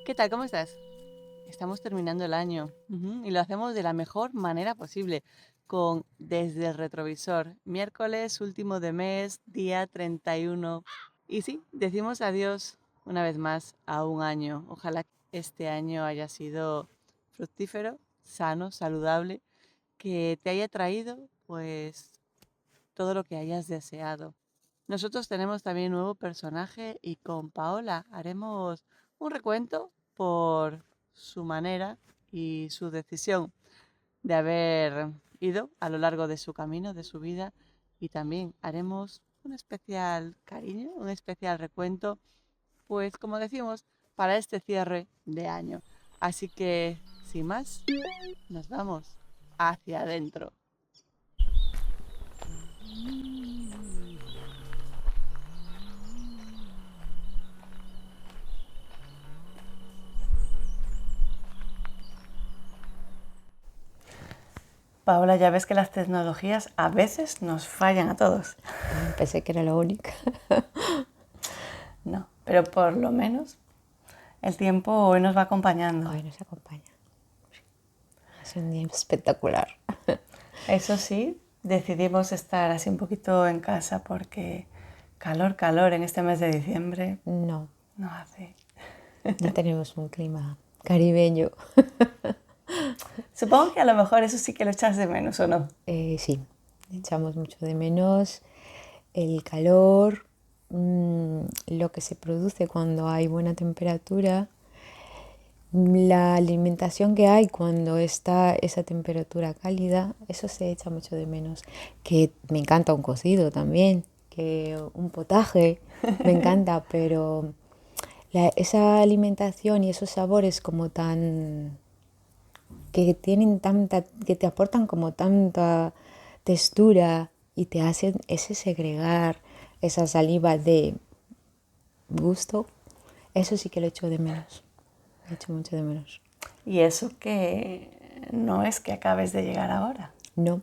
¿Qué tal? ¿Cómo estás? Estamos terminando el año y lo hacemos de la mejor manera posible, con Desde el Retrovisor, miércoles último de mes, día 31. Y sí, decimos adiós una vez más a un año. Ojalá este año haya sido fructífero, sano, saludable, que te haya traído pues todo lo que hayas deseado. Nosotros tenemos también un nuevo personaje y con Paola haremos un recuento por su manera y su decisión de haber ido a lo largo de su camino, de su vida, y también haremos un especial cariño, un especial recuento, pues como decimos, para este cierre de año. Así que, sin más, nos vamos hacia adentro. Paola, ya ves que las tecnologías a veces nos fallan a todos. Pensé que era la única. No, pero por lo menos el tiempo hoy nos va acompañando. Hoy nos acompaña. Es un día espectacular. Eso sí, decidimos estar así un poquito en casa porque calor, calor en este mes de diciembre No, no hace. no tenemos un clima caribeño. Supongo que a lo mejor eso sí que lo echas de menos, ¿o no? Sí, echamos mucho de menos el calor, lo que se produce cuando hay buena temperatura, la alimentación que hay cuando está esa temperatura cálida, eso se echa mucho de menos. Que me encanta un cocido también, que un potaje, me encanta, pero esa alimentación y esos sabores como tan que tienen tanta, que te aportan como tanta textura y te hacen ese segregar esa saliva de gusto, eso sí que lo echo de menos, lo echo mucho de menos. Y eso que no es que acabes de llegar ahora. No,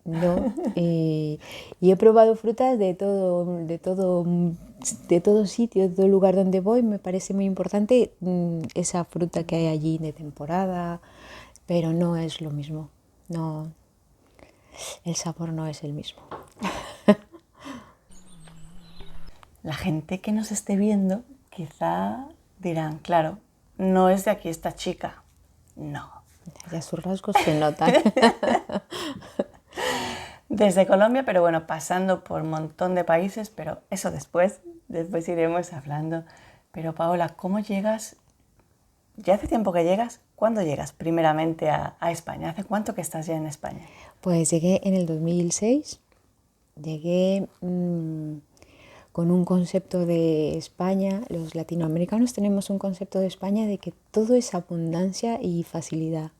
no. Y he probado frutas de todo sitio, de todo lugar donde voy. Me parece muy importante esa fruta que hay allí de temporada, pero no es lo mismo. No, el sabor no es el mismo. La gente que nos esté viendo quizá dirán, claro, no es de aquí esta chica. No. Ya sus rasgos se notan. Desde Colombia, pero bueno, pasando por un montón de países, pero eso después iremos hablando. Pero Paola, ¿cómo llegas? ¿Ya hace tiempo que llegas? ¿Cuándo llegas primeramente a España? ¿Hace cuánto que estás ya en España? Pues llegué en el 2006, llegué con un concepto de España. Los latinoamericanos tenemos un concepto de España de que todo es abundancia y facilidad.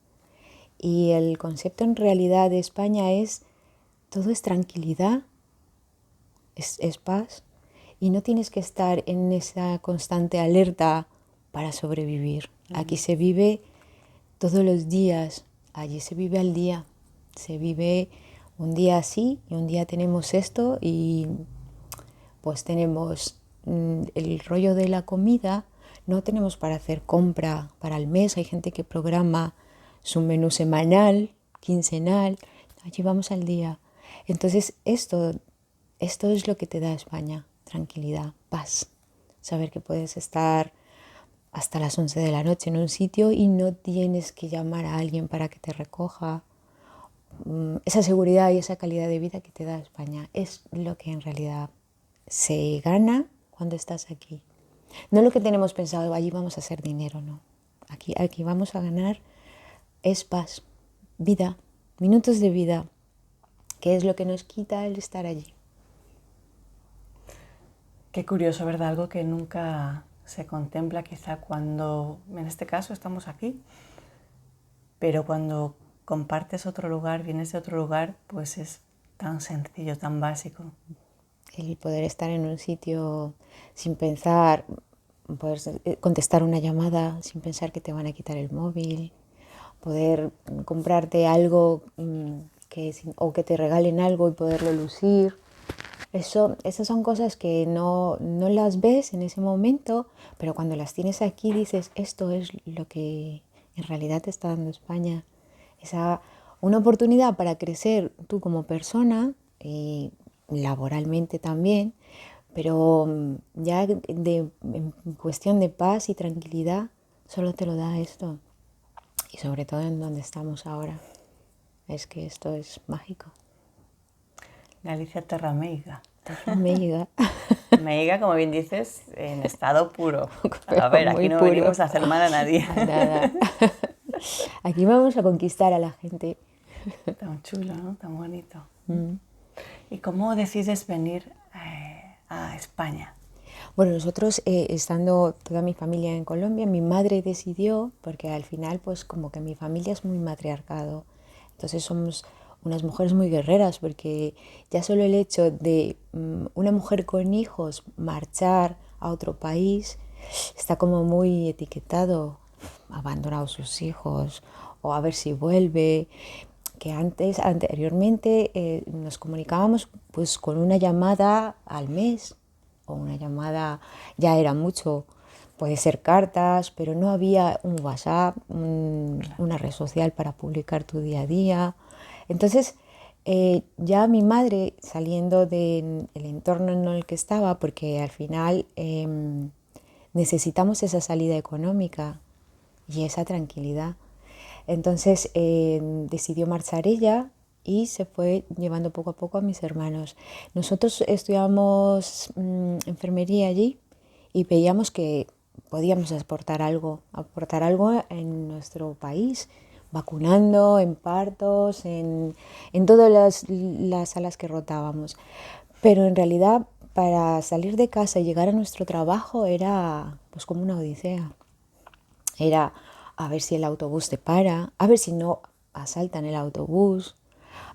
Y el concepto en realidad de España es todo es tranquilidad, es paz, y no tienes que estar en esa constante alerta para sobrevivir. Aquí se vive todos los días, allí se vive al día, se vive un día así y un día tenemos esto y pues tenemos el rollo de la comida, no tenemos para hacer compra para el mes, hay gente que programa su menú semanal, quincenal, allí vamos al día. Entonces esto es lo que te da España, tranquilidad, paz, saber que puedes estar hasta las 11 de la noche en un sitio y no tienes que llamar a alguien para que te recoja. Esa seguridad y esa calidad de vida que te da España es lo que en realidad se gana cuando estás aquí. No lo que tenemos pensado, allí vamos a hacer dinero, no. Aquí vamos a ganar es paz, vida, minutos de vida, que es lo que nos quita el estar allí. Qué curioso, ¿verdad? Algo que nunca se contempla quizá cuando, en este caso, estamos aquí, pero cuando compartes otro lugar, vienes de otro lugar, pues es tan sencillo, tan básico. El poder estar en un sitio sin pensar, poder contestar una llamada sin pensar que te van a quitar el móvil, poder comprarte algo o que te regalen algo y poderlo lucir. Esas son cosas que no las ves en ese momento, pero cuando las tienes aquí dices, esto es lo que en realidad te está dando España. Una oportunidad para crecer tú como persona, laboralmente también, pero ya en cuestión de paz y tranquilidad, solo te lo da esto. Y sobre todo en donde estamos ahora. Es que esto es mágico. Galicia terra meiga. Terra meiga. Meiga, como bien dices, en estado puro. Pero A ver, muy aquí no puro. venimos a hacer mal a nadie. A nada. Aquí vamos a conquistar a la gente. Tan chulo, ¿no? Tan bonito. ¿Y cómo decides venir a España? Bueno, nosotros estando toda mi familia en Colombia, mi madre decidió, porque al final pues como que mi familia es muy matriarcado, entonces somos unas mujeres muy guerreras, porque ya solo el hecho de una mujer con hijos marchar a otro país está como muy etiquetado, ha abandonado sus hijos o a ver si vuelve, que anteriormente nos comunicábamos pues con una llamada al mes o una llamada, ya era mucho, puede ser cartas, pero no había un WhatsApp, una red social para publicar tu día a día. Entonces ya mi madre, saliendo del entorno en el que estaba, porque al final necesitamos esa salida económica y esa tranquilidad. Entonces decidió marchar ella y se fue llevando poco a poco a mis hermanos. Nosotros estudiamos enfermería allí y veíamos que podíamos aportar algo en nuestro país, vacunando, en partos, en todas las salas que rotábamos. Pero en realidad para salir de casa y llegar a nuestro trabajo era pues como una odisea. Era a ver si el autobús te para, a ver si no asaltan el autobús,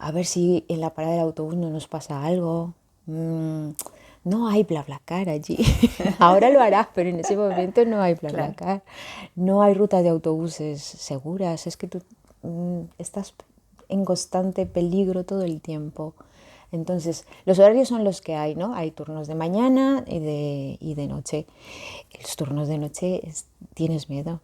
a ver si en la parada del autobús no nos pasa algo. No hay BlaBlaCar allí. Ahora lo harás, pero en ese momento no hay BlaBlaCar. Claro. No hay rutas de autobuses seguras. Es que tú estás en constante peligro todo el tiempo. Entonces, los horarios son los que hay, ¿no? Hay turnos de mañana y de noche. Los turnos de noche tienes miedo.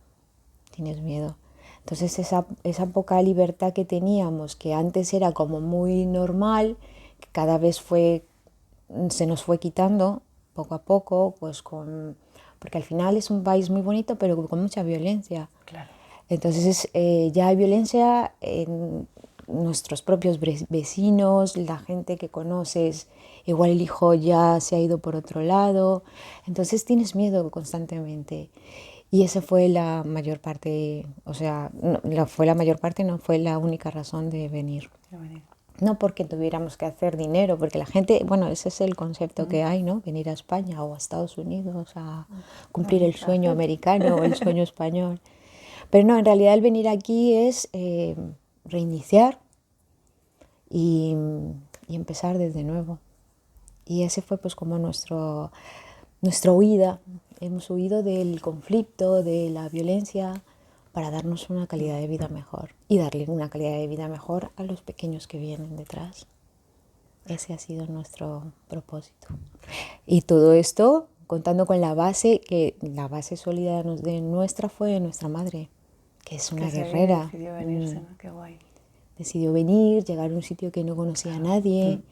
Entonces esa poca libertad que teníamos, que antes era como muy normal, que cada vez se nos fue quitando poco a poco, pues porque al final es un país muy bonito, pero con mucha violencia. Claro. Entonces ya hay violencia en nuestros propios vecinos, la gente que conoces, igual el hijo ya se ha ido por otro lado, entonces tienes miedo constantemente. Y esa fue la mayor parte, o sea, no fue la única razón de venir. No porque tuviéramos que hacer dinero, porque la gente, bueno, ese es el concepto que hay, ¿no? Venir a España o a Estados Unidos a cumplir el sueño americano o el sueño español. Pero no, en realidad el venir aquí es reiniciar y empezar desde nuevo. Y ese fue pues como nuestra huida. Hemos huido del conflicto, de la violencia, para darnos una calidad de vida mejor y darle una calidad de vida mejor a los pequeños que vienen detrás. Ese ha sido nuestro propósito. Y todo esto contando con la base, que la base sólida de nuestra fue nuestra madre, que es una guerrera. Decidió venirse, ¿no? Qué guay. Decidió venir, llegar a un sitio que no conocía a nadie.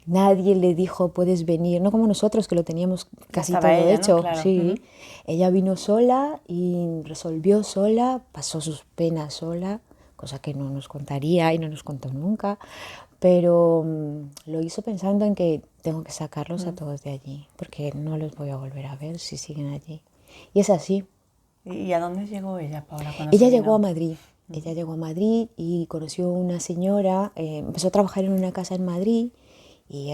Nadie le dijo, puedes venir, no como nosotros que lo teníamos casi todo ella, hecho. ¿no? Claro. Sí. Ella vino sola y resolvió sola, pasó sus penas sola, cosa que no nos contaría y no nos contó nunca, pero lo hizo pensando en que tengo que sacarlos a todos de allí, porque no los voy a volver a ver si siguen allí. Y es así. ¿Y a dónde llegó ella, Paula? Ella llegó a Madrid. Ella llegó a Madrid y conoció una señora, empezó a trabajar en una casa en Madrid. Y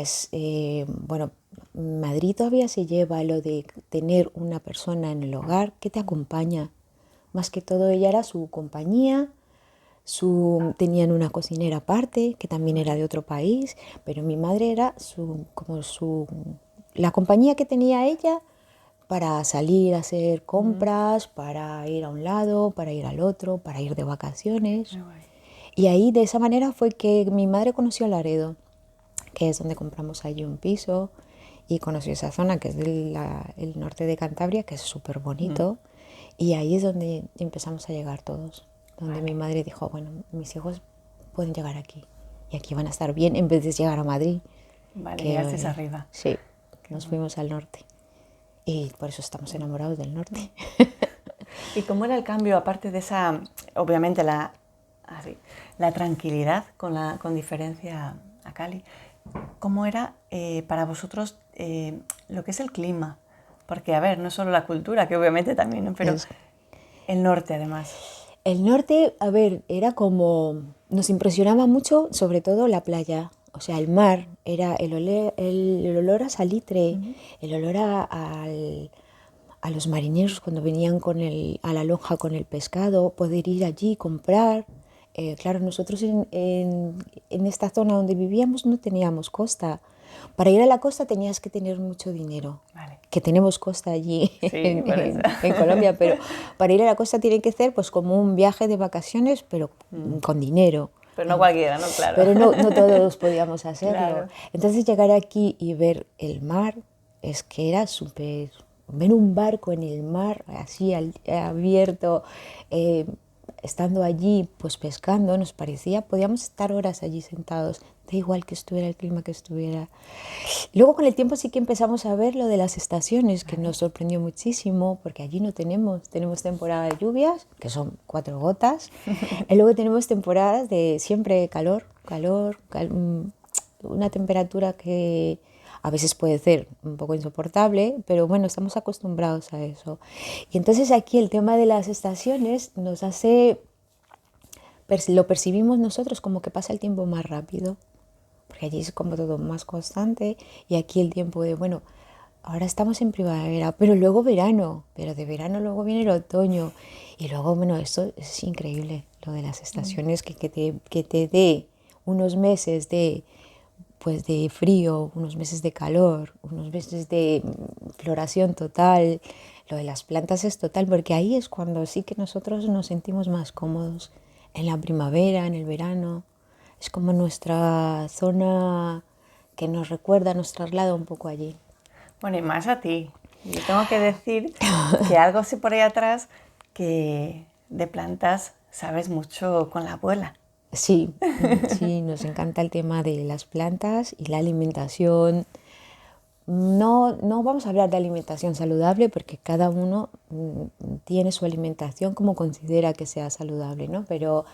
bueno, Madrid todavía se lleva lo de tener una persona en el hogar que te acompaña. Más que todo ella era su compañía, tenían una cocinera aparte, que también era de otro país, pero mi madre era la compañía que tenía ella para salir a hacer compras, para ir a un lado, para ir al otro, para ir de vacaciones. Y ahí de esa manera fue que mi madre conoció a Laredo. que es donde compramos allí un piso, y conocí esa zona que es el norte de Cantabria, que es súper bonito, y ahí es donde empezamos a llegar todos, donde mi madre dijo, bueno, mis hijos pueden llegar aquí, y aquí van a estar bien en vez de llegar a Madrid. Vale, Que, llegasteis arriba. Sí, nos fuimos al norte, y por eso estamos enamorados del norte. ¿Y cómo era el cambio, aparte de esa, obviamente, la tranquilidad con diferencia a Cali? ¿Cómo era para vosotros lo que es el clima? Porque, a ver, no solo la cultura, que obviamente también, ¿no? Pero el norte, además. El norte, a ver, era como, nos impresionaba mucho, sobre todo la playa, o sea, el mar, era el olor a salitre, el olor a los marineros cuando venían a la lonja con el pescado, poder ir allí, comprar. Claro, nosotros en esta zona donde vivíamos no teníamos costa. Para ir a la costa tenías que tener mucho dinero, Vale. que tenemos costa allí Sí, en Colombia, pero para ir a la costa tiene que ser pues como un viaje de vacaciones, pero con dinero. Pero no cualquiera, ¿no? Claro. Pero no todos podíamos hacerlo. Claro. Entonces llegar aquí y ver el mar, es que era súper... Ver un barco en el mar, así abierto, estando allí, pues pescando, nos parecía, podíamos estar horas allí sentados, da igual que estuviera el clima que estuviera. Luego con el tiempo sí que empezamos a ver lo de las estaciones, que nos sorprendió muchísimo, porque allí no tenemos temporada de lluvias, que son 4 gotas, y luego tenemos temporadas de siempre calor, una temperatura que a veces puede ser un poco insoportable, pero bueno, estamos acostumbrados a eso. Y entonces aquí el tema de las estaciones nos hace, lo percibimos nosotros como que pasa el tiempo más rápido, porque allí es como todo más constante, y aquí el tiempo de, bueno, ahora estamos en primavera, pero luego verano, pero de verano luego viene el otoño, y luego, bueno, esto es increíble, lo de las estaciones, que te dé unos meses de pues de frío, unos meses de calor, unos meses de floración total. Lo de las plantas es total, porque ahí es cuando sí que nosotros nos sentimos más cómodos, en la primavera, en el verano. Es como nuestra zona que nos recuerda, nos traslada un poco allí. Bueno, y más a ti. Yo tengo que decir que algo sé por ahí atrás, que de plantas sabes mucho con la abuela. Sí, sí, nos encanta el tema de las plantas y la alimentación. No vamos a hablar de alimentación saludable porque cada uno tiene su alimentación como considera que sea saludable, ¿no? Pero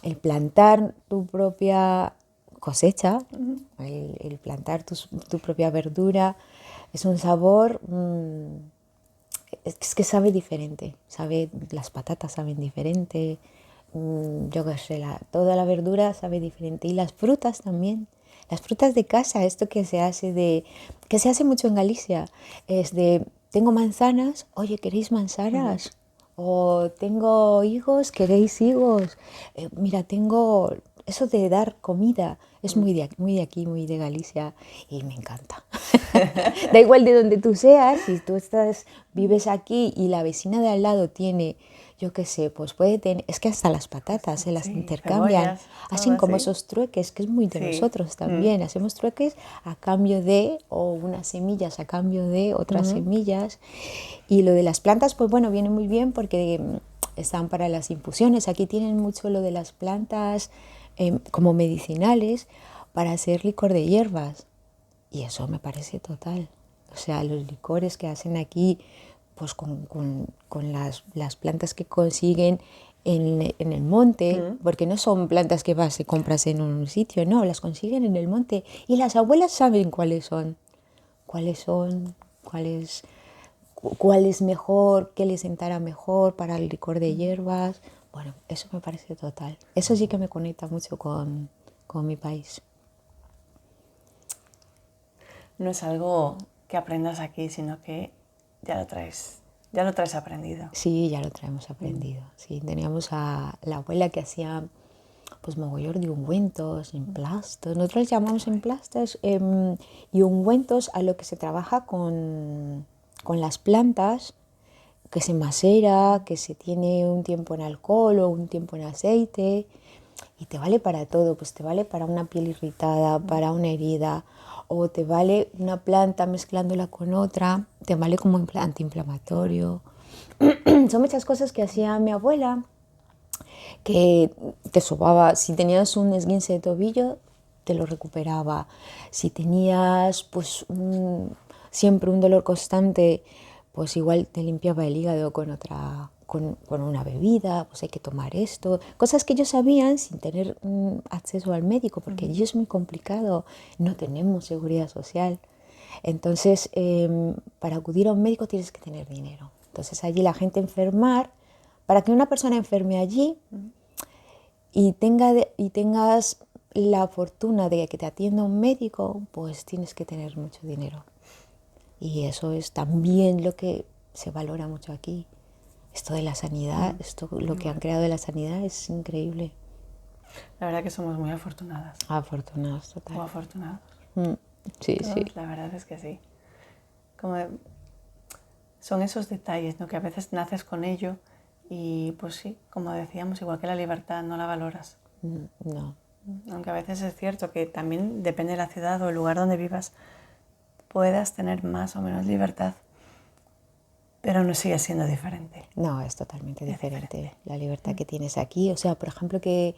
el plantar tu propia cosecha, el plantar tu propia verdura, es un sabor, es que sabe diferente, las patatas saben diferente, yo qué sé, toda la verdura sabe diferente, y las frutas también. Las frutas de casa, esto que se hace mucho en Galicia, es de, tengo manzanas, oye, ¿queréis manzanas? O tengo higos, ¿queréis higos? Mira, tengo eso de dar comida, es muy de aquí, muy de Galicia, y me encanta. Da igual de donde tú seas, si tú vives aquí y la vecina de al lado tiene, yo qué sé, pues puede tener, es que hasta las patatas se las intercambian, cebollas, hacen todo, como sí. esos trueques, que es muy de nosotros también, hacemos trueques a cambio de, o unas semillas a cambio de otras semillas. Y lo de las plantas, pues bueno, viene muy bien porque están para las infusiones, aquí tienen mucho lo de las plantas como medicinales para hacer licor de hierbas. Y eso me parece total. O sea, los licores que hacen aquí, pues con las plantas que consiguen en el monte, porque no son plantas que vas y compras en un sitio, no, las consiguen en el monte. Y las abuelas saben cuáles cuál es mejor, qué les sentará mejor para el licor de hierbas. Bueno, eso me parece total. Eso sí que me conecta mucho con mi país. No es algo que aprendas aquí, sino que ya lo traes aprendido. Sí, ya lo traemos aprendido. Sí, teníamos a la abuela que hacía pues mogollón de ungüentos, emplastos. Nosotros les llamamos emplastos y ungüentos a lo que se trabaja con las plantas, que se macera, que se tiene un tiempo en alcohol o un tiempo en aceite. y te vale para todo, pues te vale para una piel irritada, para una herida, o te vale una planta mezclándola con otra, te vale como antiinflamatorio. Son muchas cosas que hacía mi abuela, que te sobaba. Si tenías un esguince de tobillo, te lo recuperaba. Si tenías pues siempre un dolor constante, pues igual te limpiaba el hígado con una bebida, pues hay que tomar esto. Cosas que ellos sabían sin tener acceso al médico, porque allí es muy complicado, no tenemos seguridad social. Entonces, para acudir a un médico tienes que tener dinero. Entonces allí la gente enfermar, para que una persona enferme allí y tengas la fortuna de que te atienda un médico, pues tienes que tener mucho dinero. Y eso es también lo que se valora mucho aquí. Esto de la sanidad, lo que han creado de la sanidad es increíble. La verdad que somos muy afortunadas. Afortunados, total. O afortunados. Sí, Todos, sí. la verdad es que sí. Son esos detalles, ¿no? Que a veces naces con ello y pues sí, como decíamos, igual que la libertad, no la valoras. No. Aunque a veces es cierto que también depende de la ciudad o el lugar donde vivas, puedas tener más o menos libertad, pero no sigue siendo diferente. No, es totalmente diferente. La libertad que tienes aquí, o sea, por ejemplo, que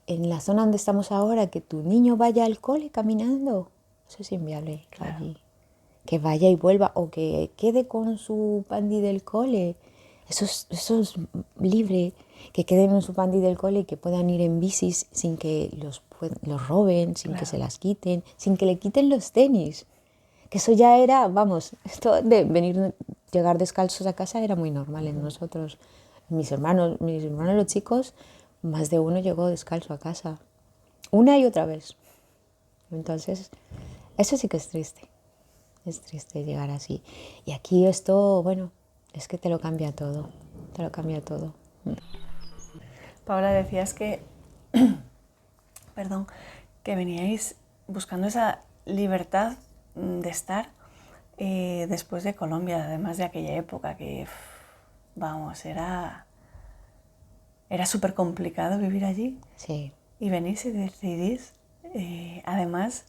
en la zona donde estamos ahora, que tu niño vaya al cole caminando, eso es inviable allí. Que vaya y vuelva, o que quede con su pandi del cole, eso es libre, que queden en su pandi del cole y que puedan ir en bicis sin que los roben, sin que se las quiten, sin que le quiten los tenis. Que eso ya era, vamos, esto de llegar descalzos a casa era muy normal en nosotros. Mis hermanos los chicos, más de uno llegó descalzo a casa, una y otra vez. Entonces, eso sí que es triste llegar así. Y aquí esto, bueno, es que te lo cambia todo, Paula, decías que, perdón, que veníais buscando esa libertad de estar después de Colombia, además de aquella época que, vamos, era súper complicado vivir allí. Sí. Y venís y decidís, además,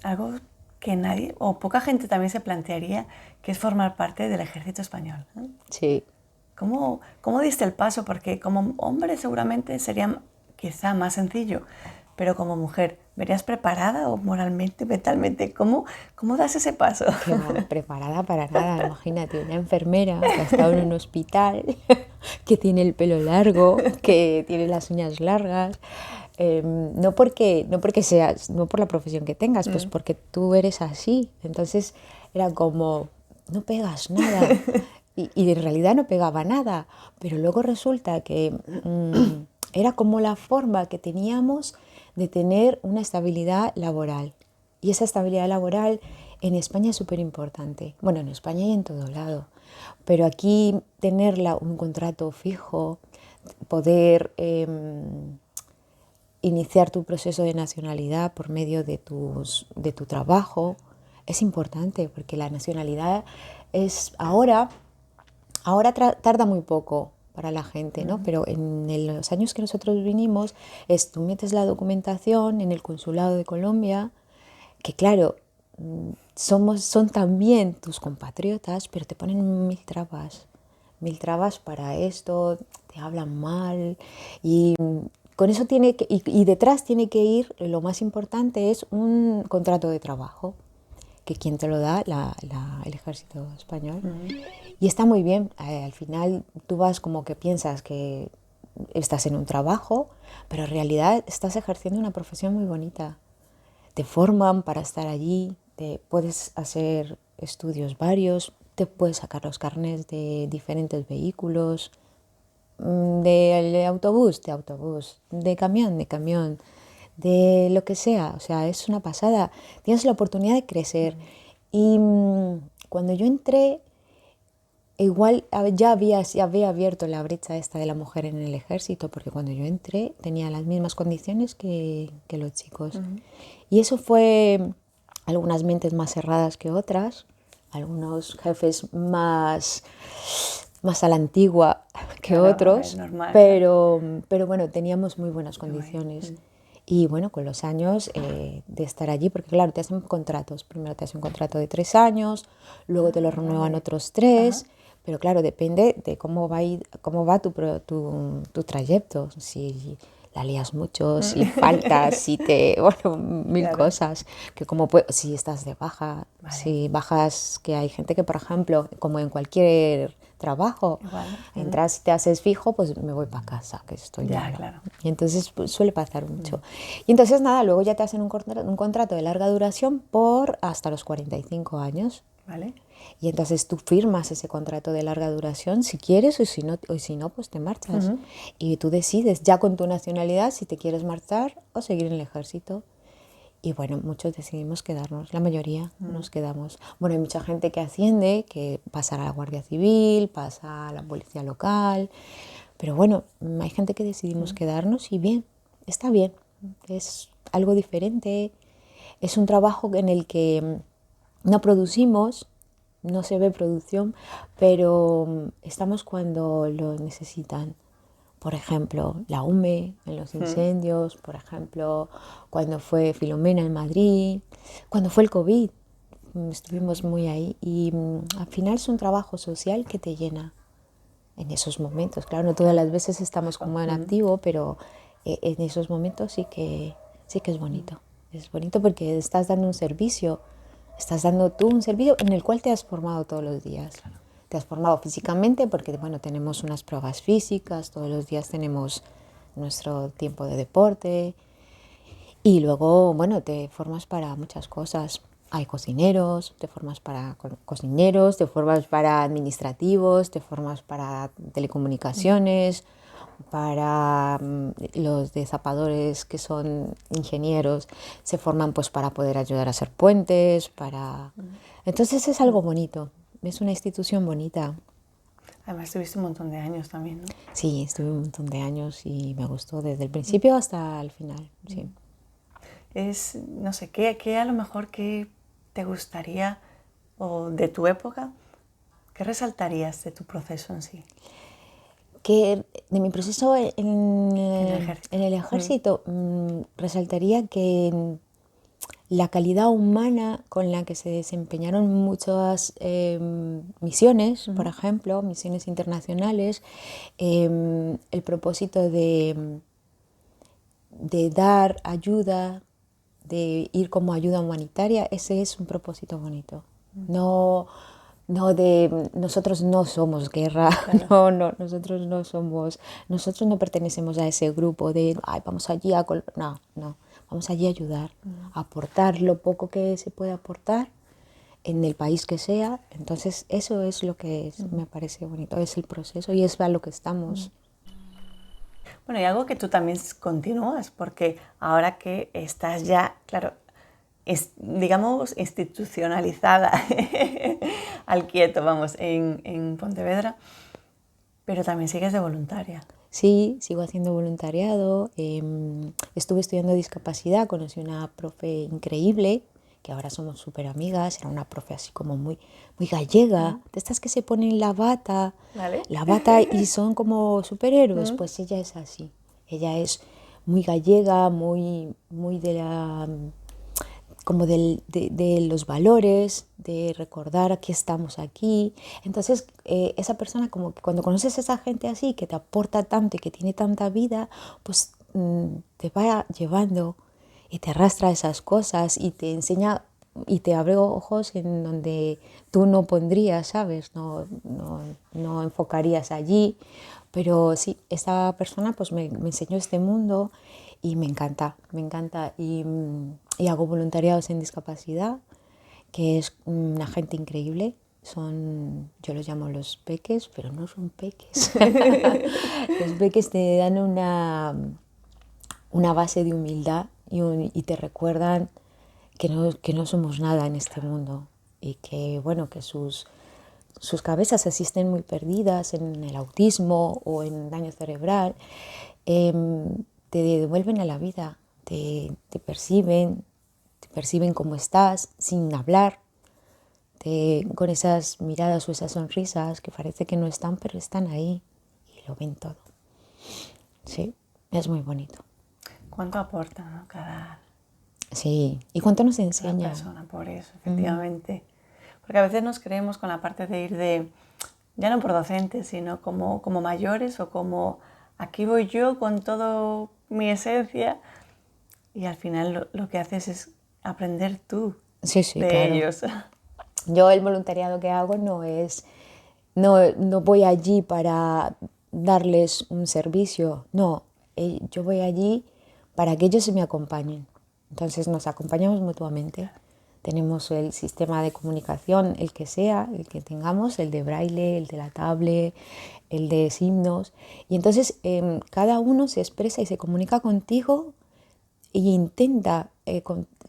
algo que nadie o poca gente también se plantearía, que es formar parte del ejército español, ¿no? Sí. ¿Cómo diste el paso? Porque como hombre seguramente sería quizá más sencillo, pero como mujer, ¿verías preparada o moralmente, mentalmente? ¿Cómo das ese paso? Que va preparada para nada, imagínate, una enfermera que ha estado en un hospital, que tiene el pelo largo, que tiene las uñas largas, no por la profesión que tengas, pues porque tú eres así. Entonces era como, no pegas nada. Y en realidad no pegaba nada, pero luego resulta que era como la forma que teníamos de tener una estabilidad laboral. Y esa estabilidad laboral en España es súper importante. Bueno, en España y en todo lado. Pero aquí tenerla, un contrato fijo, poder iniciar tu proceso de nacionalidad por medio de tu trabajo, es importante, porque la nacionalidad es ahora tarda muy poco para la gente, ¿no? Pero en los años que nosotros vinimos, tú metes la documentación en el consulado de Colombia, que claro, son también tus compatriotas, pero te ponen mil trabas para esto, te hablan mal y con eso y detrás tiene que ir, lo más importante es un contrato de trabajo, que quien te lo da, el ejército español. Y está muy bien, al final tú vas como que piensas que estás en un trabajo, pero en realidad estás ejerciendo una profesión muy bonita. Te forman para estar allí, puedes hacer estudios varios, te puedes sacar los carnets de diferentes vehículos, de autobús, de camión, de lo que sea. O sea, es una pasada. Tienes la oportunidad de crecer. Y cuando yo entré, igual ya había abierto la brecha esta de la mujer en el ejército, porque cuando yo entré tenía las mismas condiciones que los chicos. Y eso fue algunas mentes más cerradas que otras, algunos jefes más más a la antigua que Claro, otros, es normal. pero bueno, teníamos muy buenas condiciones. Mm. Y bueno, con los años de estar allí, porque claro, te hacen contratos. Primero te hacen un contrato de 3 años, luego te lo renuevan Vale. otros Ajá. 3, pero claro, depende de cómo va tu trayecto. Si la lías mucho, si faltas, si te... Bueno, mil Claro. cosas. Que si estás de baja, Vale. si bajas, que hay gente que, por ejemplo, como en cualquier trabajo, Igual. entras y te haces fijo, pues me voy para casa, que estoy Ya, malo. claro. Y entonces pues, suele pasar mucho. Y entonces nada, luego ya te hacen un contrato de larga duración por hasta los 45 años. Vale. Y entonces tú firmas ese contrato de larga duración si quieres o si no, pues te marchas. Ujú. Y tú decides ya con tu nacionalidad si te quieres marchar o seguir en el ejército. Y bueno, muchos decidimos quedarnos, la mayoría nos quedamos. Bueno, hay mucha gente que asciende, que pasa a la Guardia Civil, pasa a la policía local, pero bueno, hay gente que decidimos quedarnos y bien, está bien, es algo diferente, es un trabajo en el que no producimos, no se ve producción, pero estamos cuando lo necesitan. Por ejemplo, la UME en los incendios, por ejemplo, cuando fue Filomena en Madrid, cuando fue el COVID, estuvimos muy ahí. Y al final es un trabajo social que te llena en esos momentos. Claro, no todas las veces estamos como en activo, pero en esos momentos sí que es bonito. Es bonito porque estás dando un servicio, estás dando tú un servicio en el cual te has formado todos los días. Te has formado físicamente porque, bueno, tenemos unas pruebas físicas, todos los días tenemos nuestro tiempo de deporte y luego, bueno, te formas para muchas cosas. Hay cocineros, te formas para cocineros, te formas para administrativos, te formas para telecomunicaciones, para los de zapadores que son ingenieros, se forman pues para poder ayudar a hacer puentes, para... Entonces es algo bonito, es una institución bonita. Además, estuviste un montón de años también, ¿no? Sí, estuve un montón de años y me gustó desde el principio hasta el final, sí. No sé, ¿qué a lo mejor que te gustaría, o de tu época, qué resaltarías de tu proceso en sí? Que de mi proceso ejército. en el ejército resaltaría que la calidad humana con la que se desempeñaron muchas misiones, por ejemplo, misiones internacionales, el propósito de dar ayuda, de ir como ayuda humanitaria, ese es un propósito bonito. No, no de nosotros no somos guerra, Claro. nosotros no pertenecemos a ese grupo de ay, vamos allí a no, vamos allí a ayudar, a aportar lo poco que se puede aportar en el país que sea. Entonces eso es lo que me parece bonito, es el proceso y es a lo que estamos. Bueno, y algo que tú también continúas, porque ahora que estás ya, claro, digamos, institucionalizada al quieto, vamos, en Pontevedra, pero también sigues de voluntaria. Sí, sigo haciendo voluntariado. Estuve estudiando discapacidad, conocí una profe increíble, que ahora somos súper amigas. Era una profe así como muy, muy gallega, de estas que se ponen ¿Vale? la bata y son como superhéroes. Pues ella es así. Ella es muy gallega, muy, muy de la como de los valores, de recordar que estamos aquí. Entonces, esa persona, como que cuando conoces a esa gente así, que te aporta tanto y que tiene tanta vida, pues te va llevando y te arrastra esas cosas y te enseña y te abre ojos en donde tú no pondrías, ¿sabes? No enfocarías allí. Pero sí, esta persona pues me enseñó este mundo y me encanta, me encanta. Y hago voluntariados en discapacidad, que es una gente increíble. Yo los llamo los peques, pero no son peques. Los peques te dan una base de humildad y te recuerdan que no somos nada en este mundo y que, bueno, que sus cabezas asisten muy perdidas en el autismo o en daño cerebral, te devuelven a la vida, te perciben cómo estás sin hablar, con esas miradas o esas sonrisas que parece que no están, pero están ahí y lo ven todo. Sí, es muy bonito. ¿Cuánto aporta, ¿no? Cada Sí, y cuánto nos cada enseña. persona por eso, efectivamente? Porque a veces nos creemos con la parte de ir de, ya no por docentes, sino como mayores o como aquí voy yo con toda mi esencia, y al final lo que haces es aprender tú Sí, sí, de claro. ellos. Yo el voluntariado que hago no voy allí para darles un servicio, no, yo voy allí para que ellos me acompañen. Entonces nos acompañamos mutuamente. Tenemos el sistema de comunicación, el que sea, el que tengamos, el de braille, el de la tablet, el de signos. Y entonces cada uno se expresa y se comunica contigo y intenta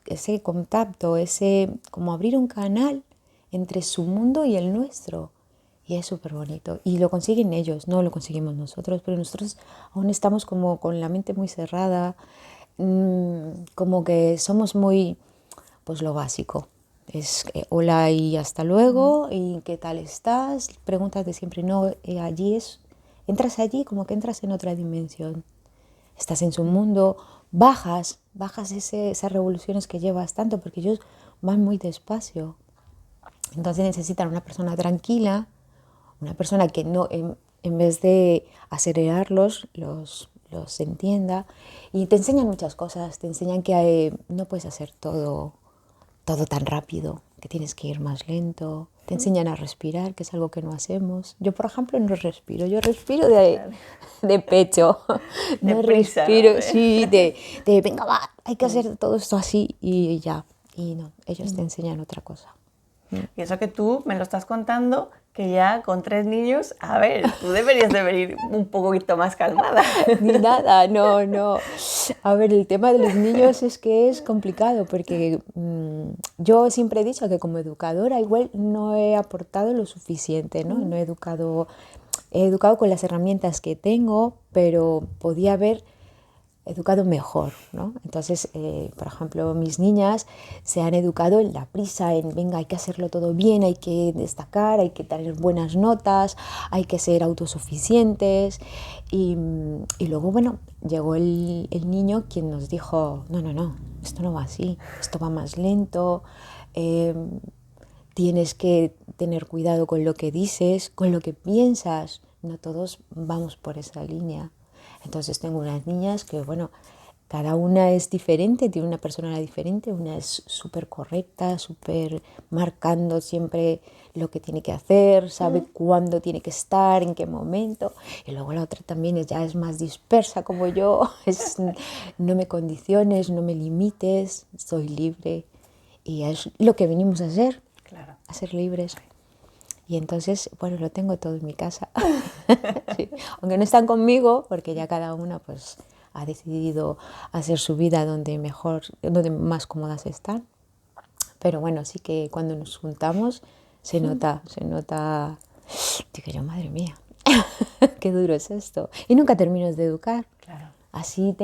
ese contacto, como abrir un canal entre su mundo y el nuestro. Y es súper bonito. Y lo consiguen ellos, no lo conseguimos nosotros, pero nosotros aún estamos como con la mente muy cerrada, como que somos muy, pues lo básico. Es hola y hasta luego, y qué tal estás, preguntas de siempre, no, entras allí como que entras en otra dimensión. Estás en su mundo, bajas esas revoluciones que llevas tanto, porque ellos van muy despacio. Entonces necesitan una persona tranquila, una persona que no, en vez de acelerarlos, los entienda. Y te enseñan muchas cosas, te enseñan que no puedes hacer todo tan rápido, que tienes que ir más lento. Te enseñan a respirar, que es algo que no hacemos. Yo, por ejemplo, no respiro. Yo respiro de pecho. De No prisa, respiro, ¿no? sí, venga, va, hay que hacer todo esto así y ya. Y no, ellos te enseñan otra cosa. Y eso que tú me lo estás contando, que ya con 3 niños, a ver, tú deberías de venir un poquito más calmada. Ni nada, no, no. A ver, el tema de los niños es que es complicado porque yo siempre he dicho que como educadora igual no he aportado lo suficiente, ¿no? No he educado con las herramientas que tengo, pero podía haber educado mejor, ¿no? Entonces, por ejemplo, mis niñas se han educado en la prisa, en venga, hay que hacerlo todo bien, hay que destacar, hay que tener buenas notas, hay que ser autosuficientes. Y luego, bueno, llegó el niño quien nos dijo, no, esto no va así, esto va más lento, tienes que tener cuidado con lo que dices, con lo que piensas, no todos vamos por esa línea. Entonces tengo unas niñas que, bueno, cada una es diferente, tiene una personalidad diferente, una es súper correcta, súper marcando siempre lo que tiene que hacer, sabe cuándo tiene que estar, en qué momento, y luego la otra también ya es más dispersa como yo, no me condiciones, no me limites, soy libre, y es lo que venimos a hacer, Claro. a ser libres. Y entonces, bueno, lo tengo todo en mi casa. Sí. Aunque no están conmigo, porque ya cada una pues ha decidido hacer su vida donde más cómodas están. Pero bueno, sí que cuando nos juntamos se nota. Digo yo, madre mía, qué duro es esto. Y nunca terminas de educar. Claro. Así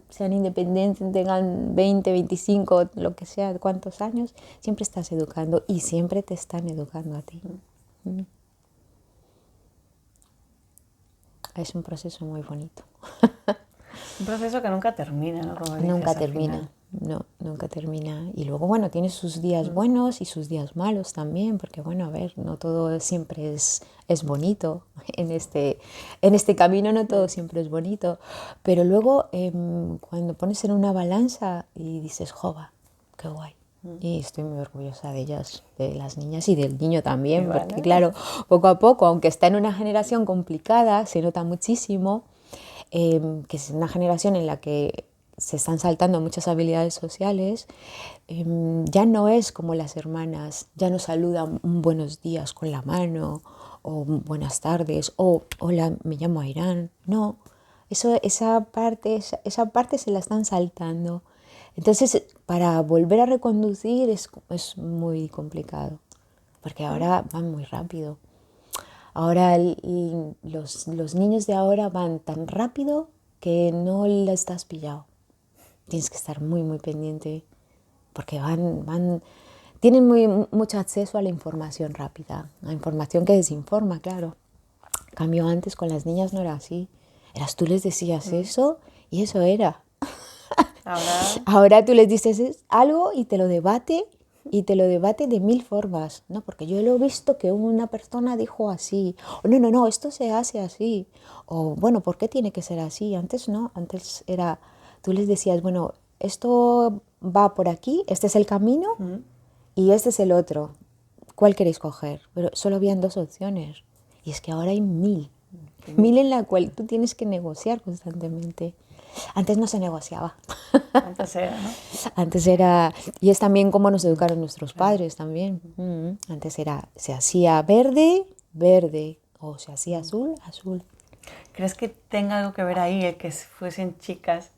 sean independientes, tengan 20, 25, lo que sea, cuántos años, siempre estás educando y siempre te están educando a ti. Es un proceso muy bonito. Un proceso que nunca termina, ¿no? Como dices, Nunca al termina, final. no, nunca termina. Y luego, bueno, tiene sus días buenos y sus días malos también, porque, bueno, a ver, no todo siempre es bonito. En este camino no todo siempre es bonito. Pero luego, cuando pones en una balanza y dices, jova, qué guay. Y estoy muy orgullosa de ellas, de las niñas y del niño también, Igual, porque ¿no? claro, poco a poco, aunque está en una generación complicada, se nota muchísimo, que es una generación en la que se están saltando muchas habilidades sociales, ya no es como las hermanas, ya no saludan un buenos días con la mano, o buenas tardes, o hola, me llamo Airán. No, esa parte se la están saltando. Entonces, para volver a reconducir es muy complicado, porque ahora van muy rápido. Ahora los niños de ahora van tan rápido que no la estás pillado. Tienes que estar muy, muy pendiente porque tienen mucho acceso a la información rápida, a la información que desinforma, claro. En cambio, antes con las niñas no era así. Tú les decías eso y eso era. Ahora tú les dices algo y te lo debate de 1000 formas, ¿no? Porque yo lo he visto que una persona dijo así, o no, esto se hace así, o bueno, ¿por qué tiene que ser así? Antes no, antes era, tú les decías, bueno, esto va por aquí, este es el camino y este es el otro, ¿cuál queréis coger? Pero solo habían 2 opciones y es que ahora hay 1000 en la cual tú tienes que negociar constantemente. Antes no se negociaba. Antes era, ¿no? Antes era, y es también como nos educaron nuestros padres también. Antes era, se hacía verde, verde, o se hacía azul, azul. ¿Crees que tenga algo que ver ahí el que fuesen chicas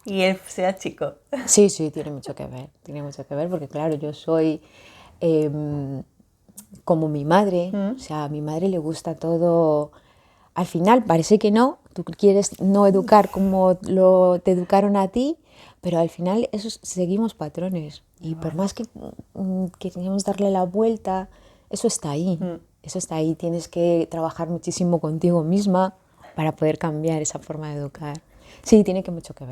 y él sea chico? Sí, tiene mucho que ver, porque claro, yo soy como mi madre, o sea, a mi madre le gusta todo. Al final parece que no, tú quieres no educar como te educaron a ti, pero al final seguimos patrones y por más que queríamos darle la vuelta, eso está ahí, tienes que trabajar muchísimo contigo misma para poder cambiar esa forma de educar. Sí, tiene mucho que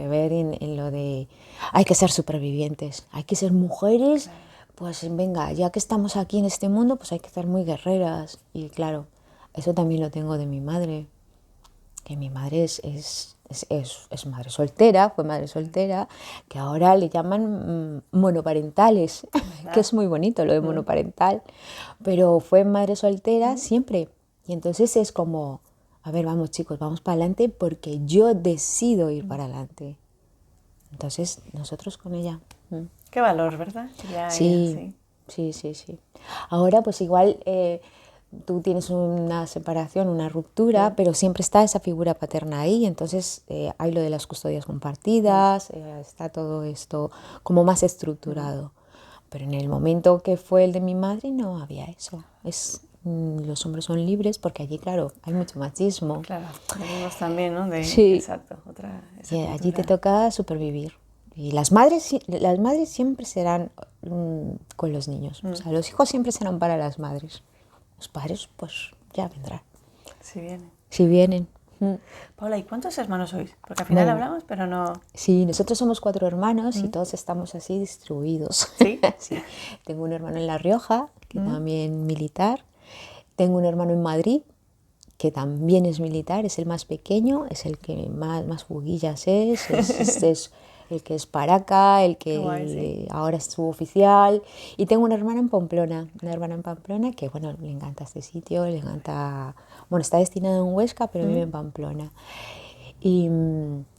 ver en lo de hay que ser supervivientes, hay que ser mujeres, pues venga, ya que estamos aquí en este mundo, pues hay que ser muy guerreras y claro, eso también lo tengo de mi madre, que mi madre es madre soltera, fue madre soltera, que ahora le llaman monoparentales, que es muy bonito lo de monoparental, pero fue madre soltera siempre. Y entonces es como, a ver, vamos chicos, vamos para adelante porque yo decido ir para adelante. Entonces, nosotros con ella. Qué valor, ¿verdad? Sí. Ahora pues igual tú tienes una separación, una ruptura, pero siempre está esa figura paterna ahí, entonces hay lo de las custodias compartidas, está todo esto como más estructurado. Pero en el momento que fue el de mi madre no había eso. Los hombres son libres porque allí, claro, hay mucho machismo. Claro, venimos también, ¿no? Sí. Exacto, Y allí te toca supervivir. Y las madres siempre serán con los niños. O sea, los hijos siempre serán para las madres. Los padres, pues ya vendrán. Si vienen. Paula, ¿y cuántos hermanos sois? Porque al final hablamos, pero no... Sí, nosotros somos 4 hermanos y todos estamos así distribuidos. ¿Sí? Sí. Tengo un hermano en La Rioja, que también militar. Tengo un hermano en Madrid, que también es militar, es el más pequeño, es el que más juguillas es el que es paraca, el que guay, ahora es suboficial. Y tengo una hermana en Pamplona, que bueno, le encanta este sitio, le encanta, bueno, está destinada en Huesca, pero vive en Pamplona. Y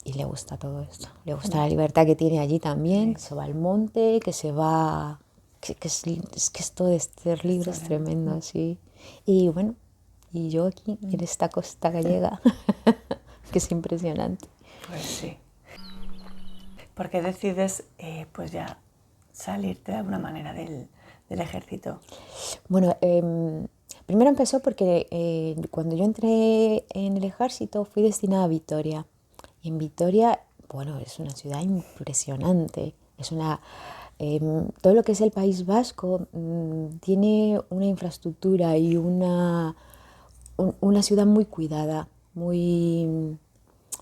le gusta todo esto, le gusta la libertad que tiene allí también, que se va al monte, que se va, que esto de ser libre es tremendo, sí. Y bueno, y yo aquí, en esta costa gallega, que es impresionante. Pues sí. ¿Por qué decides, pues ya, salirte de alguna manera del ejército? Bueno, primero empezó porque cuando yo entré en el ejército fui destinada a Vitoria. Y en Vitoria, bueno, es una ciudad impresionante. Todo lo que es el País Vasco tiene una infraestructura y una ciudad muy cuidada,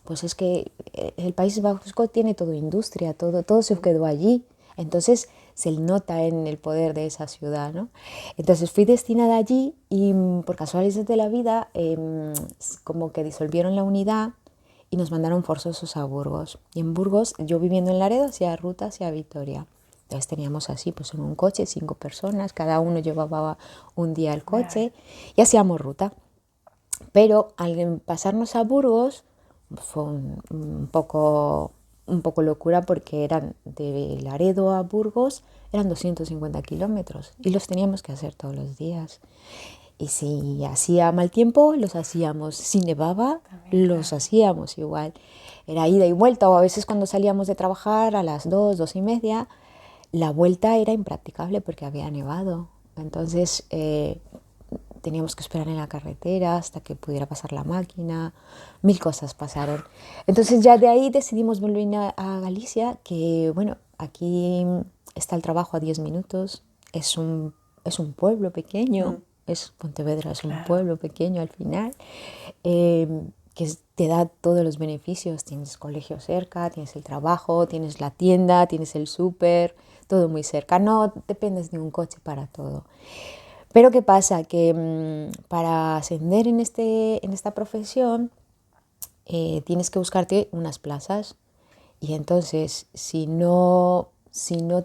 pues es que el País Vasco tiene todo industria, todo se quedó allí, entonces se nota en el poder de esa ciudad, ¿no? Entonces fui destinada allí y por casualidades de la vida como que disolvieron la unidad y nos mandaron forzosos a Burgos. Y en Burgos, yo viviendo en Laredo, hacía ruta hacia Vitoria. Entonces teníamos así, pues en un coche, 5 personas, cada uno llevaba un día el coche y hacíamos ruta. Pero al pasarnos a Burgos fue un poco locura porque eran de Laredo a Burgos, eran 250 kilómetros y los teníamos que hacer todos los días. Y si hacía mal tiempo, los hacíamos. Si nevaba, los hacíamos igual. Era ida y vuelta, o a veces cuando salíamos de trabajar a las 2:30, la vuelta era impracticable porque había nevado. Entonces teníamos que esperar en la carretera hasta que pudiera pasar la máquina. 1000 cosas pasaron. Entonces ya de ahí decidimos volver a Galicia, que bueno, aquí está el trabajo a 10 minutos, es un pueblo pequeño, Pontevedra es un Claro. pueblo pequeño al final, te da todos los beneficios, tienes colegio cerca, tienes el trabajo, tienes la tienda, tienes el súper, todo muy cerca, no dependes de un coche para todo. Pero ¿qué pasa? Que para ascender en esta profesión tienes que buscarte unas plazas y entonces si no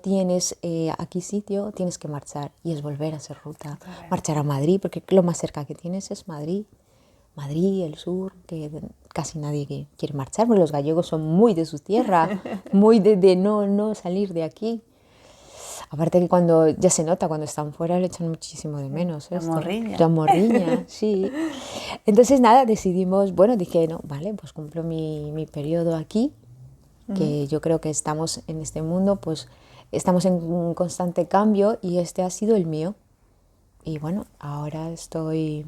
tienes aquí sitio, tienes que marchar y es volver a hacer ruta, marchar a Madrid, porque lo más cerca que tienes es Madrid. Madrid, el sur, que casi nadie quiere marchar, porque los gallegos son muy de su tierra, muy de no salir de aquí. Aparte que cuando ya se nota, cuando están fuera le echan muchísimo de menos La esto. morriña. La morriña, sí. Entonces nada, decidimos, bueno, dije, no, vale, pues cumplo mi periodo aquí, que yo creo que estamos en este mundo, pues estamos en un constante cambio y este ha sido el mío. Y bueno, ahora estoy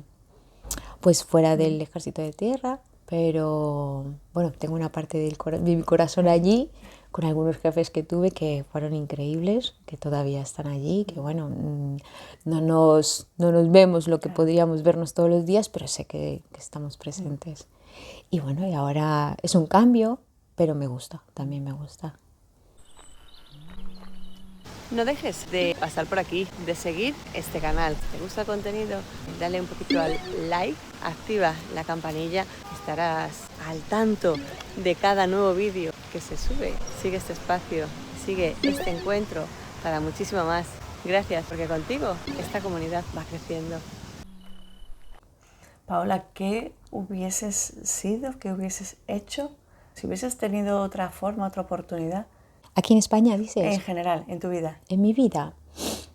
pues fuera del ejército de tierra, pero bueno, tengo una parte de mi corazón allí, con algunos jefes que tuve que fueron increíbles, que todavía están allí, que bueno, no nos vemos lo que podríamos vernos todos los días, pero sé que estamos presentes. Y bueno, y ahora es un cambio, pero me gusta, también me gusta. No dejes de pasar por aquí, de seguir este canal. Si te gusta el contenido, dale un poquito al like, activa la campanilla, estarás al tanto de cada nuevo vídeo que se sube. Sigue este espacio, sigue este encuentro para muchísimo más. Gracias, porque contigo esta comunidad va creciendo. Paola, ¿qué hubieses sido, qué hubieses hecho si hubieses tenido otra forma, otra oportunidad? Aquí en España, dices. En general, en tu vida. En mi vida,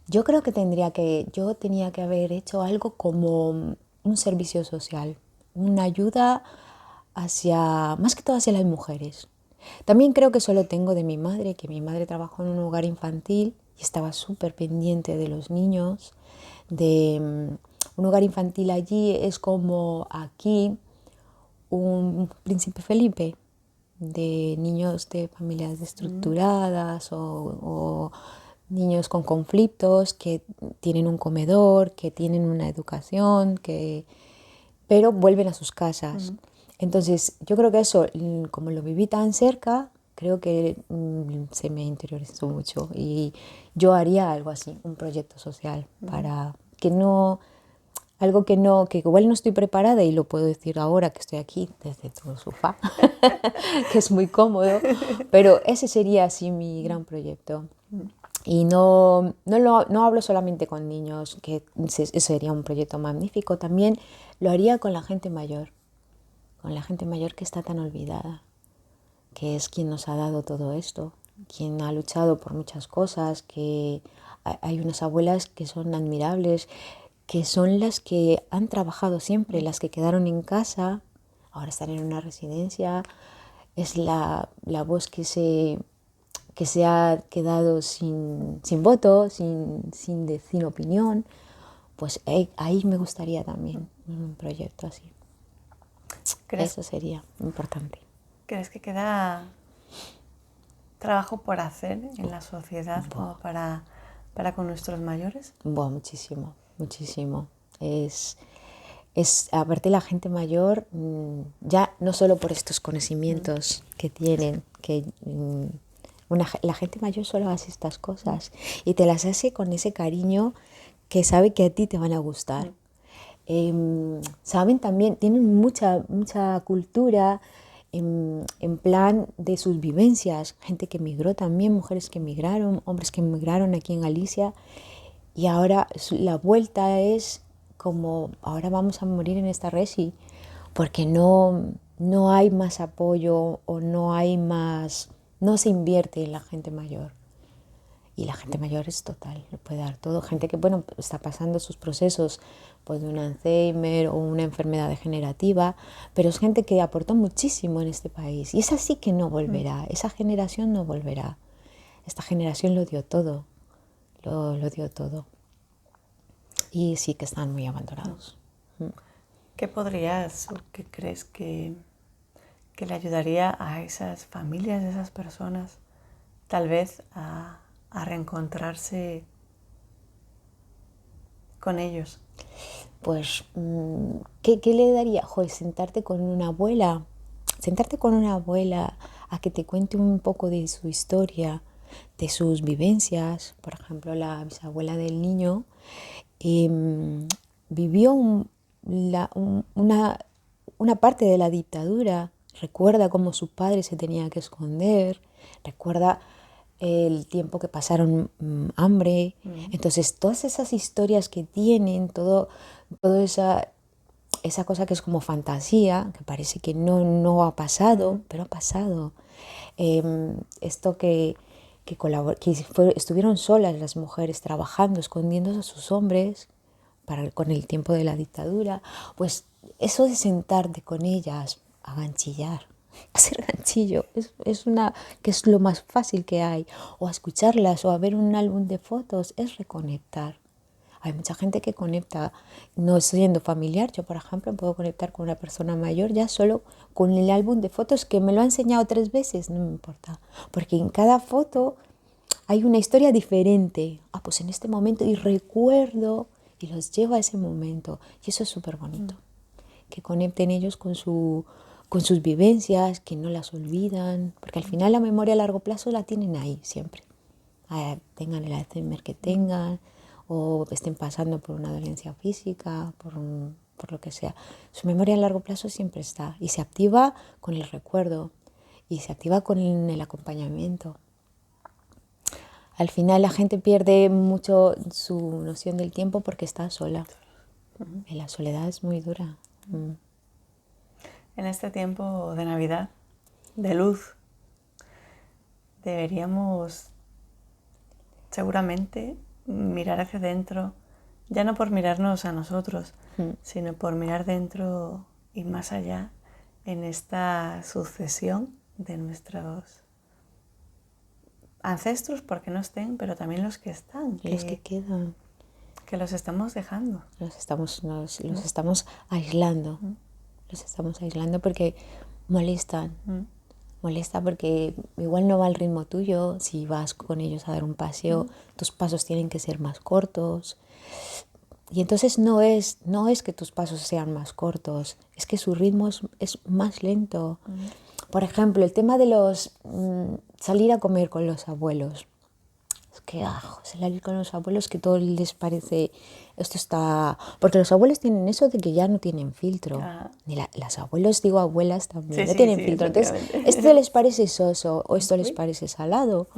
yo creo que yo tenía que haber hecho algo como un servicio social, una ayuda más que todo hacia las mujeres. También creo que eso lo tengo de mi madre, que mi madre trabajó en un hogar infantil y estaba súper pendiente de los niños. Un hogar infantil allí es como aquí un príncipe Felipe, de niños de familias desestructuradas o niños con conflictos que tienen un comedor, que tienen una educación, pero vuelven a sus casas. Entonces, yo creo que eso, como lo viví tan cerca, creo que se me interiorizó mucho y yo haría algo así, un proyecto social para que no... Algo que igual no estoy preparada y lo puedo decir ahora que estoy aquí desde tu sofá, que es muy cómodo, pero ese sería así mi gran proyecto. Y no hablo solamente con niños, que eso sería un proyecto magnífico, también lo haría con la gente mayor que está tan olvidada, que es quien nos ha dado todo esto, quien ha luchado por muchas cosas, que hay unas abuelas que son admirables, que son las que han trabajado siempre, las que quedaron en casa, ahora están en una residencia, es la voz que se ha quedado sin voto, sin opinión, pues ahí me gustaría también un proyecto así. Eso sería importante. ¿Crees que queda trabajo por hacer en la sociedad como para con nuestros mayores? Muchísimo, muchísimo. Aparte la gente mayor, ya no solo por estos conocimientos que tienen, que la gente mayor solo hace estas cosas y te las hace con ese cariño que sabe que a ti te van a gustar. Saben también, tienen mucha cultura en plan de sus vivencias, gente que emigró también, mujeres que emigraron, hombres que emigraron aquí en Galicia, y ahora la vuelta es como, ahora vamos a morir en esta resi, porque no hay más apoyo o no se invierte en la gente mayor. Y la gente mayor es total, lo puede dar todo. Gente que, bueno, está pasando sus procesos pues, de un Alzheimer o una enfermedad degenerativa, pero es gente que aportó muchísimo en este país. Y esa sí que no volverá, esa generación no volverá. Esta generación lo dio todo, lo dio todo. Y sí que están muy abandonados. ¿Qué podrías o qué crees que le ayudaría a esas familias, a esas personas, tal vez a a reencontrarse con ellos? Pues, ¿qué le daría? Joder, sentarte con una abuela a que te cuente un poco de su historia, de sus vivencias. Por ejemplo, la bisabuela del niño vivió una parte de la dictadura, recuerda cómo su padre se tenía que esconder, recuerda el tiempo que pasaron hambre. Entonces, todas esas historias que tienen, toda esa cosa que es como fantasía, que parece que no ha pasado, pero ha pasado. Esto que estuvieron solas las mujeres trabajando, escondiendo a sus hombres con el tiempo de la dictadura, pues eso de sentarte con ellas a ganchillar, a hacer ganchillo, que es lo más fácil que hay, o a escucharlas, o a ver un álbum de fotos, es reconectar. Hay mucha gente que conecta, no siendo familiar. Yo, por ejemplo, puedo conectar con una persona mayor ya solo con el álbum de fotos que me lo ha enseñado 3 veces, no me importa, porque en cada foto hay una historia diferente. Pues en este momento, y recuerdo, y los llevo a ese momento, y eso es súper bonito, que conecten ellos con sus vivencias, que no las olvidan, porque al final la memoria a largo plazo la tienen ahí siempre, tengan el Alzheimer que tengan, o estén pasando por una dolencia física, por lo que sea. Su memoria a largo plazo siempre está y se activa con el recuerdo y se activa con el acompañamiento. Al final la gente pierde mucho su noción del tiempo porque está sola. Y la soledad es muy dura. En este tiempo de Navidad, de luz, deberíamos seguramente mirar hacia adentro, ya no por mirarnos a nosotros, sino por mirar dentro y más allá en esta sucesión de nuestros ancestros, porque no estén, pero también los que están, Los que quedan. Que los estamos dejando. Los estamos aislando. Los estamos aislando porque molestan. Molesta porque igual no va al ritmo tuyo. Si vas con ellos a dar un paseo, tus pasos tienen que ser más cortos. Y entonces no es que tus pasos sean más cortos, es que su ritmo es más lento. Por ejemplo, el tema de salir a comer con los abuelos. Es que salir con los abuelos, que todo les parece, esto está... Porque los abuelos tienen eso de que ya no tienen filtro. Ni las abuelos, digo abuelas también, no tienen filtro. Entonces, esto les parece soso, o esto les parece salado,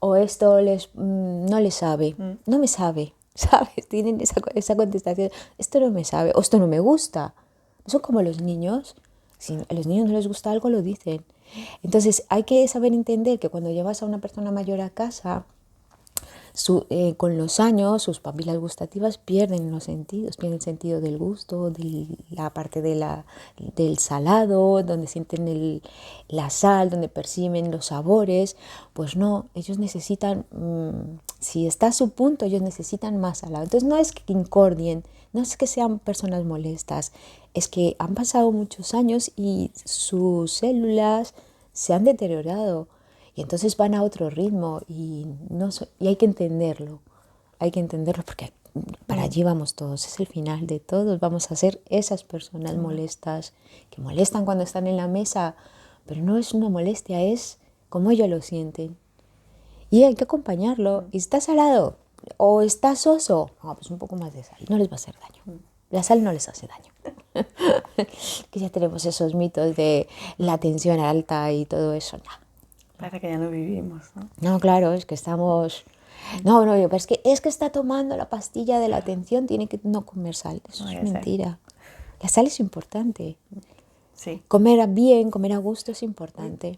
o esto no les sabe. No me sabe, ¿sabes? Tienen esa contestación, esto no me sabe, o esto no me gusta. Son como los niños. Si a los niños no les gusta algo, lo dicen. Entonces, hay que saber entender que cuando llevas a una persona mayor a casa, con los años sus papilas gustativas pierden los sentidos, pierden el sentido del gusto, de la parte del salado, donde sienten la sal, donde perciben los sabores. Pues no, ellos necesitan, si está a su punto, ellos necesitan más salado. Entonces no es que incordien, no es que sean personas molestas, es que han pasado muchos años y sus células se han deteriorado. Y entonces van a otro ritmo y hay que entenderlo. Hay que entenderlo porque para allí vamos todos. Es el final de todos. Vamos a ser esas personas molestas que molestan cuando están en la mesa, pero no es una molestia, es como ellos lo sienten. Y hay que acompañarlo. ¿Y está salado? ¿O está soso? Pues un poco más de sal. No les va a hacer daño. La sal no les hace daño. Que ya tenemos esos mitos de la tensión alta y todo eso. Parece que ya no vivimos, ¿no? No, claro, es que estamos... No, pero es que está tomando la pastilla de la atención, tiene que no comer sal. Eso es mentira. La sal es importante. Sí. Comer bien, comer a gusto es importante.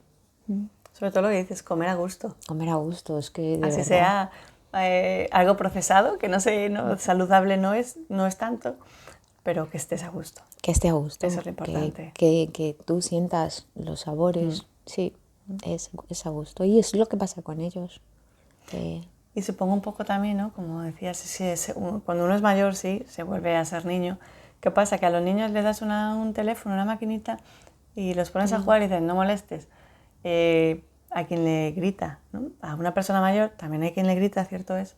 Sobre todo lo que dices, comer a gusto. Comer a gusto, es que de así verdad. sea algo procesado, que no sé, saludable no es tanto, pero que estés a gusto. Que esté a gusto. Eso es lo importante. Que tú sientas los sabores, sí. Es a gusto. Y es lo que pasa con ellos. Y supongo un poco también, ¿no? Como decías, cuando uno es mayor, sí, se vuelve a ser niño. ¿Qué pasa? Que a los niños les das un teléfono, una maquinita, y los pones a jugar y dicen, no molestes. a quien le grita, ¿no? A una persona mayor también hay quien le grita, cierto es,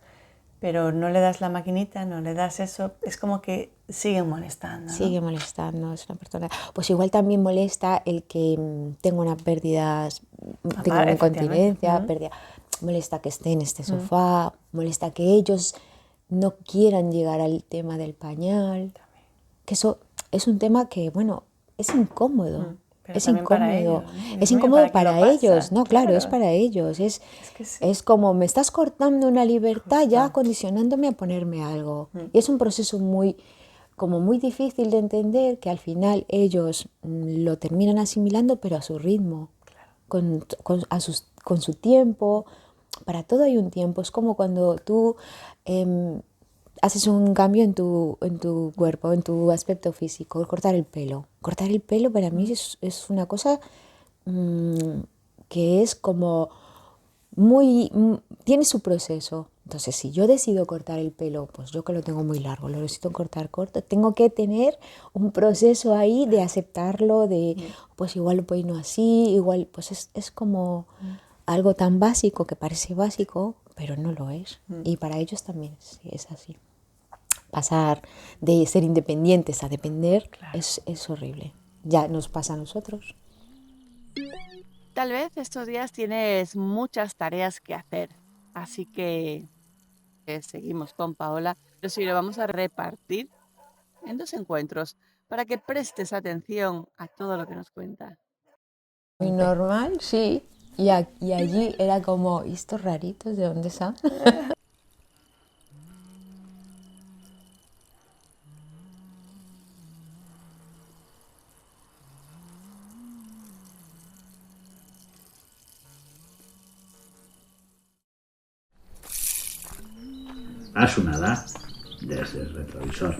pero no le das la maquinita, no le das eso, es como que siguen molestando, ¿no? Sigue molestando, es una persona. Pues igual también molesta el que tenga una pérdida, tenga una incontinencia, pérdida, molesta que esté en este sofá, molesta que ellos no quieran llegar al tema del pañal, que eso es un tema que, bueno, es incómodo. Pero es incómodo para ellos, ¿no? Es incómodo para ellos, no, claro, claro. es para ellos. que sí. Es como me estás cortando una libertad ya condicionándome a ponerme algo. Y es un proceso muy difícil de entender, que al final ellos lo terminan asimilando, pero a su ritmo, con su tiempo. Para todo hay un tiempo. Es como cuando tú haces un cambio en tu cuerpo, en tu aspecto físico, cortar el pelo. Cortar el pelo para mí es una cosa que es como tiene su proceso. Entonces, si yo decido cortar el pelo, pues yo que lo tengo muy largo, lo decido cortar corto, tengo que tener un proceso ahí de aceptarlo, pues igual lo peino así, igual, pues es como algo tan básico que parece básico, pero no lo es. Y para ellos también es así. Pasar de ser independientes a depender es horrible. Ya nos pasa a nosotros. Tal vez estos días tienes muchas tareas que hacer, así que seguimos con Paola, pero sí lo vamos a repartir en 2 encuentros para que prestes atención a todo lo que nos cuenta. Muy normal, sí. Y allí era como, ¿y estos raritos de dónde son? Asunada desde el retrovisor.